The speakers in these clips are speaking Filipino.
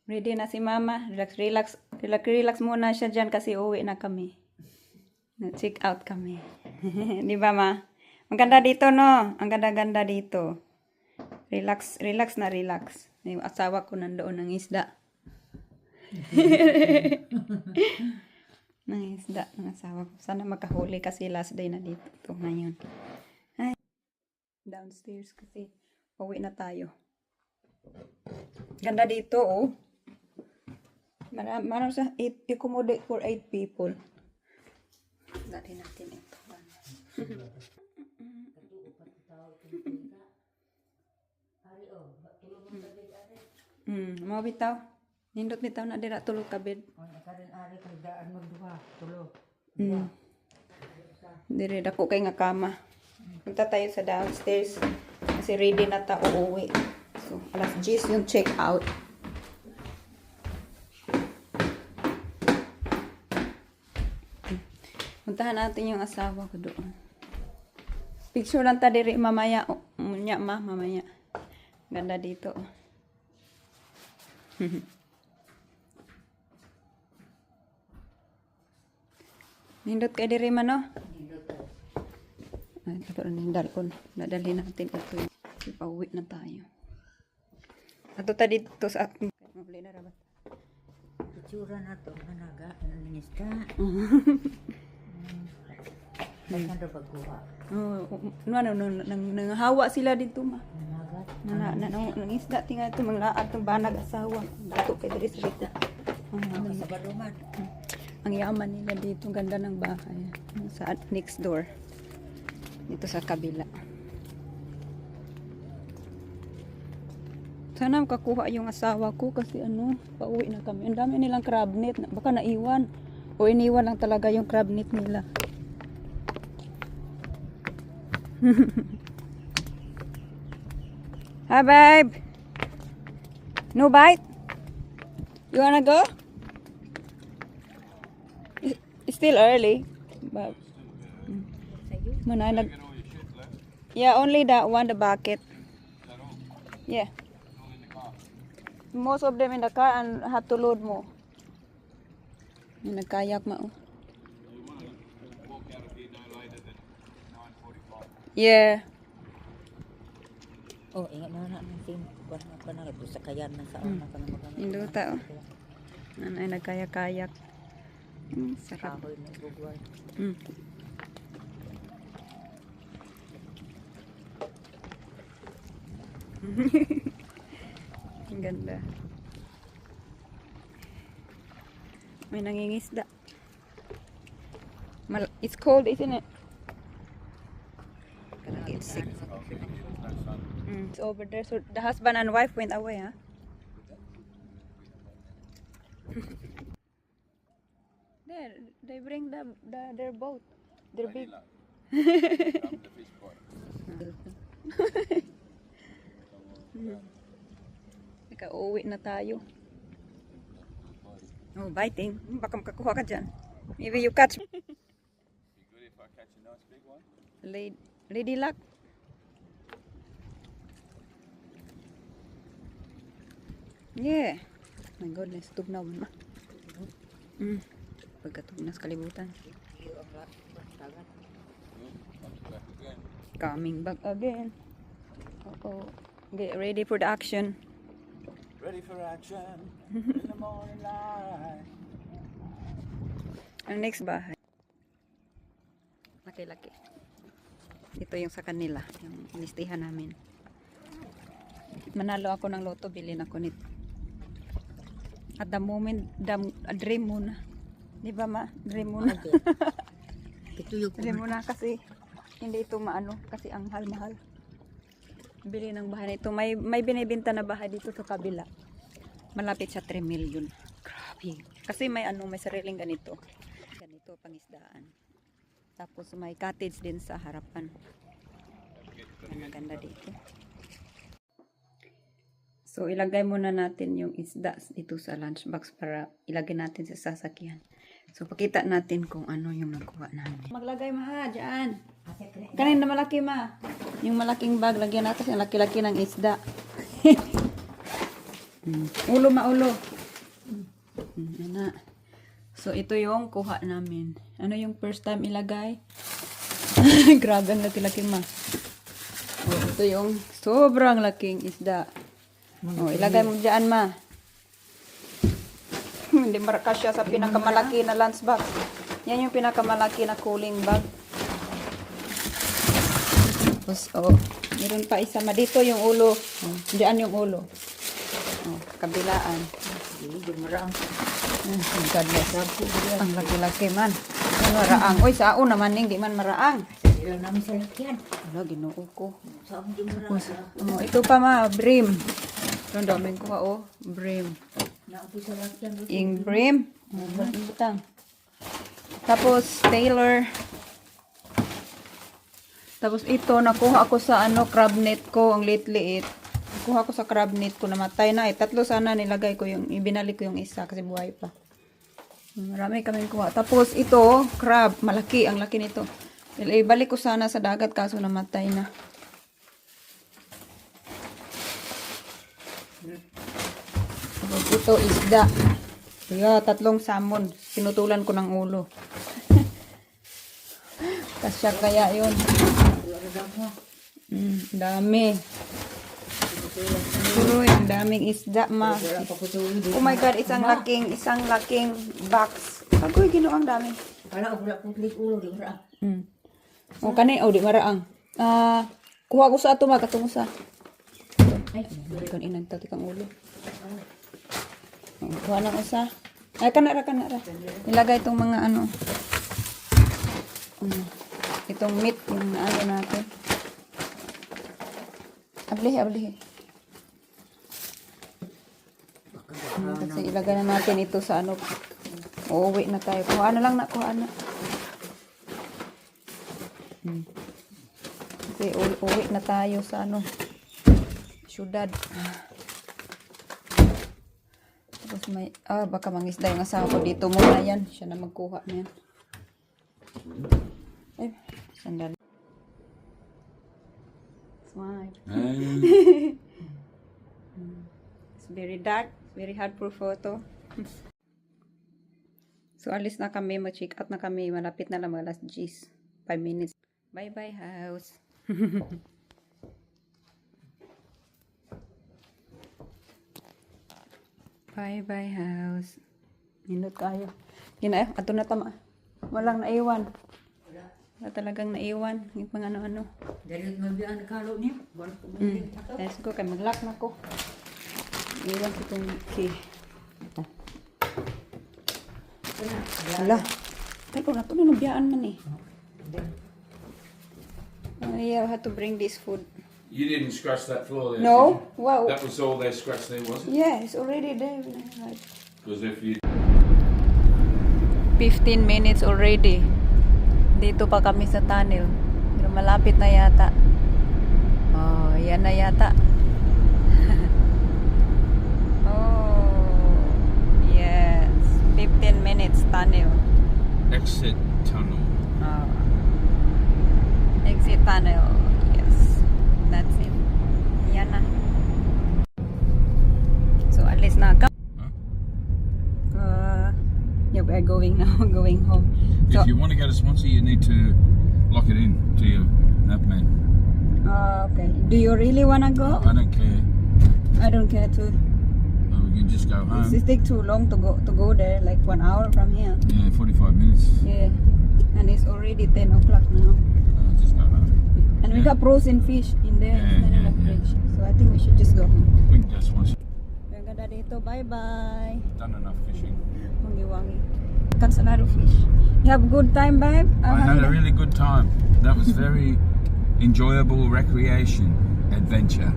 Ready na si mama. Relax muna siya dyan kasi uwi na kami. Check out kami. Di ba ma? Ang ganda dito no. Ang ganda-ganda dito. Relax na relax. Yung asawa ko nandoon ng isda. Ng isda ng asawa ko. Sana makahuli kasi last day na dito. Ito ngayon. Ay. Downstairs kasi uwi na tayo. Ganda dito oh. Marami sa accommodate for 8 people. Dati natin ito. Mau bitaw. Nindot bitaw na dira tulog ka bed. Karon ari kay daan magduha, tulo. Dire dako kay nga kama. Punta tayo sa downstairs kasi ready na ta uuwi. So, alas 10 yung check out. Puntahan natin yung asawa ko doon. Picture lang ta diri mamaya. Munya mamaya. Ganda dito. Nindot kay diri man no? Ay, ito rin nindal ko. Nadali natin ito. Ipauwi na tayo. Ato ta dito sa akin. Mabili na rabat. Itsura na to, nanaga, naninista. Saan daw pagkuha? Nanghawa sila dito ma. Nanagat. Nangisda tinga ito. Manglaad itong banag asawa. Dato kay diri sa dito. Sa baluman. Ang yaman nila dito. Ganda ng bahay. Sa next door. Dito sa kabila. Sana makakuha yung asawa ko kasi pauwi na kami. Ang dami nilang crab net. Baka naiwan. O iniwan lang talaga yung crab net nila. Hi babe. No bite? You wanna go? It's still early. But yeah, only that one, the bucket. Yeah. Most of them in the car and have to load more. In the kayak ma. Yeah. Oh, ingat na ng team. Kuha na ito sa kayan na sa una ka na magana. Indo tao. Nanay nagkayak-kayak. Sarap. Kahoy na bugway. Ang ganda. May nangingisda. It's cold, isn't it? It's sick. It's over there. So the husband and wife went away, huh? There, they bring their boat. They're big. Uwi na tayo. Oh, biting. Baka makakuha ka dyan. Maybe you catch. Be good if I catch a nice big one. Lady luck. Yeah. My goodness, tugnaw man. Pagkatugnas kalibutan. Coming back again. Uh-oh. Get ready for the action. Ready for action in the morning light. Ang next bahay. Laki-laki. Ito yung sa kanila. Yung listihan namin. Manalo ako ng loto. Bilhin ako nito. At the moment, dream muna. Di ba ma? Dream muna. Dream muna kasi hindi ito maano. Kasi ang mahal-mahal. Bili ng bahay nito. May binibenta na bahay dito sa kabila. Malapit sa 3 million. Grabe. Kasi may sariling ganito. Ganito pangisdaan. Tapos may cottage din sa harapan. Ang maganda dito. So ilagay muna natin yung isda dito sa lunchbox para ilagay natin sa sasakyan. So pakita natin kung ano yung nakuha namin. Maglagay ma dyan. Kanin na malaki ma. Yung malaking bag, lagyan natin yung laki-laki ng isda. Ulo ma ulo. Yan na. So, ito yung kuha namin. Ano yung first time ilagay? Grabe ang laki-laki ma. Oh, ito yung sobrang laking isda. Oh, ilagay mo dyan ma. Hindi marakasya sa pinakamalaki na lunch bag. Yan yung pinakamalaki na cooling bag. Tapos, oh, meron pa isa ma. Dito yung ulo. Oh, diyan yung ulo. Oh, kabilaan. Hindi marang. Ang goodness. Ang laki-laki man. Ang maraang. Uy, sao naman hindi man maraang. Ilan namin sa lakyan. Wala, ginoo ko. Saan di marang? Oh, ito pa ma, brim. Ito ang daming kuha, oh. Brim. Naapoy sa lakyan. Ing brim. Ang butang. Tapos, Taylor. Tapos ito, nakuha ako sa crab net ko, ang liit-liit. Nakuha ko sa crab net ko, namatay na eh. Tatlo sana nilagay ko yung, ibinalik ko yung isa kasi buhay pa. Marami kaming kuha. Tapos ito, crab, malaki, ang laki nito. Ibalik ko sana sa dagat kaso namatay na. Tapos ito, isda. Kaya, tatlong salmon. Pinutulan ko ng ulo. Kasya kaya yun. Dami. Puro yung daming isda ma. Oh my god, isang laking box. Agoy, ginoong dami. Kala ko wala putlik ulo di marang. O kani, di maraang. Kuha ko sa ato ma, katong sa. Ay, kan inang tati kang ulo. Kuha nang usa. Ay, kanara. Ilagay itong mga ano. Itong meat, yung ano natin. Ablihi. Kasi ilagay na natin ito sa ano. Uuwi na tayo. Kuha na. Kasi uuwi na tayo sa ano. Syudad. Tapos may, baka mangisda yung asawa ko dito muna yan. Siya na magkuha na yan. Ay, sandali. Smile. It's very dark. Very hard for photo. So, alis na kami. Mag-check out na kami. Malapit na lang mga last 5 minutes. Bye-bye, house. Bye-bye, house. Minut kayo. Yun ato na tama. Walang naiwan. Wala talagang naiwan. Yung pang ano-ano. Dahil mabiyan na kalo niya. Let's go. Kaya mag-lock na ko. Iwan ko itong key. Wala. Pero na ito, ninubiyaan man eh. Yeah, I had to bring this food. You didn't scratch that floor there. No? Did Wow. you? That was all they scratched there, was it? Yeah, it's already there. Right. Because if you 15 minutes already. Dito pa kami sa tunnel. Pero malapit na yata. Oh, yan na yata. Oh, yes. 15 minutes tunnel. exit tunnel. Oh. Exit tunnel. Yes. That's it. Yan na. So, alis na ka. Yeah, we're going now. Going home. So, If you want to go to Swansea, you need to lock it in to your navman. okay. Do you really wanna go? I don't care. I don't care to. We can just go home. It take too long to go there, like 1 hour from here. Yeah, 45 minutes. Yeah, and it's already 10 o'clock now. Just go home. And we got frozen fish in there. Yeah, It's not in the yeah. fridge. So I think we should just go home. We can go to Swansea. We're gonna dito. Bye bye. Done enough fishing. Wangi. Catch a lot of fish. You have a good time, babe? I had a really good time. That was very enjoyable recreation adventure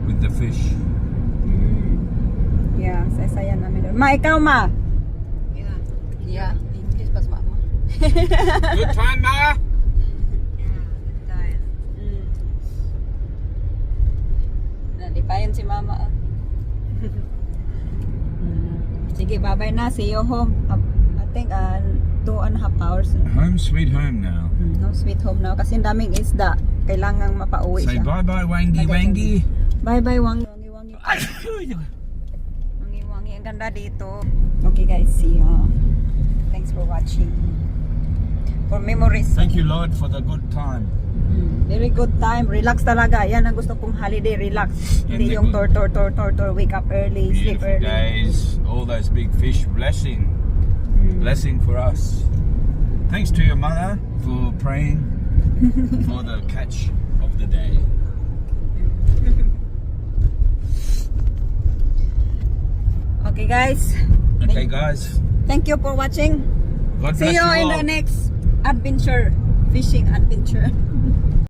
with the fish. Yeah, saya namin doon. Ma, ikaw ma? Yeah. English pas mama. Good time, Ma? Nadipayan si mama. Sige, bye-bye na. See you home. I think 2.5 hours. Home sweet home now. No, sweet home now. Kasi ang daming isda. Kailangang mapauwi Say siya. bye-bye, Wangy Wangy. Bye-bye, wangi. Wangi. Ang Ganda dito. Okay guys, see ya. Thanks for watching. For memories. Thank you, Lord, for the good time. Very good time. Relax talaga. Yan ang gusto kong holiday. Relax. Hindi the yung good- tor. Wake up early, sleep Beautiful early. days, all those big fish. Blessing. Blessing for us. Thanks to your mother for praying for the catch of the day. Okay guys. Okay, guys. Thank you for watching. God See bless you you in all. the next adventure. Fishing adventure.